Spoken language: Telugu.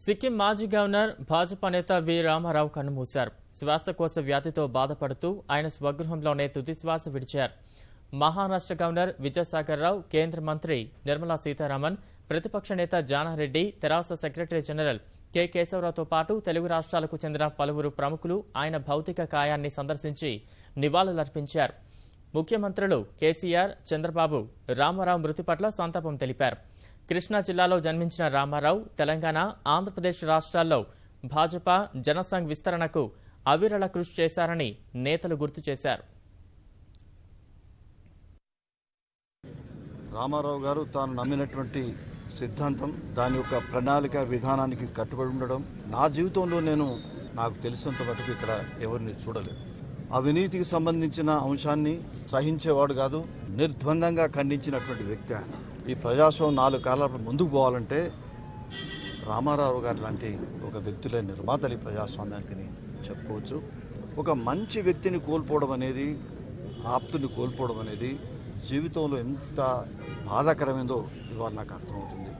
సిక్కిం మాజీ గవర్నర్ భాజపా నేత వి రామారావు కన్నుమూశారు. శ్వాసకోశ వ్యాధితో బాధపడుతూ ఆయన స్వగృహంలోనే తుది శ్వాస విడిచారు. మహారాష్ట్ర గవర్నర్ విజయసాగర్ రావు, కేంద్ర మంత్రి నిర్మలా సీతారామన్, ప్రతిపక్ష నేత జానారెడ్డి, తెరాస సెక్రటరీ జనరల్ కె కేశవరావుతో పాటు తెలుగు రాష్ట్రాలకు చెందిన పలువురు ప్రముఖులు ఆయన భౌతిక కాయాన్ని సందర్శించి నివాళులర్పించారు. ముఖ్యమంత్రులు కేసీఆర్, చంద్రబాబు రామారావు మృతి పట్ల సంతాపం తెలిపారు. కృష్ణా జిల్లాలో జన్మించిన రామారావు తెలంగాణ, ఆంధ్రప్రదేశ్ రాష్ట్రాల్లో భాజపా జనసంఘ్ విస్తరణకు అవిరళ కృషి చేశారని నేతలు గుర్తు చేశారు. రామారావు గారు తాను నమ్మినటువంటి సిద్ధాంతం, దాని యొక్క ప్రణాళిక విధానానికి కట్టుబడి ఉండడం. నా జీవితంలో నాకు తెలిసినంత మటుకు ఇక్కడ ఎవరిని చూడలేదు. అవినీతికి సంబంధించిన అంశాన్ని సహించేవాడు కాదు, నిర్ద్వందంగా ఖండించినటువంటి వ్యక్తి ఆయన. ఈ ప్రజాస్వామ్యం 4 కాలాల ముందుకు పోవాలంటే రామారావు గారు లాంటి ఒక వ్యక్తులే నిర్మాతలు ఈ ప్రజాస్వామ్యానికి చెప్పుకోవచ్చు. ఒక మంచి వ్యక్తిని కోల్పోవడం అనేది, ఆప్తుని కోల్పోవడం అనేది జీవితంలో ఎంత బాధాకరమైందో ఇవాళ నాకు అర్థమవుతుంది.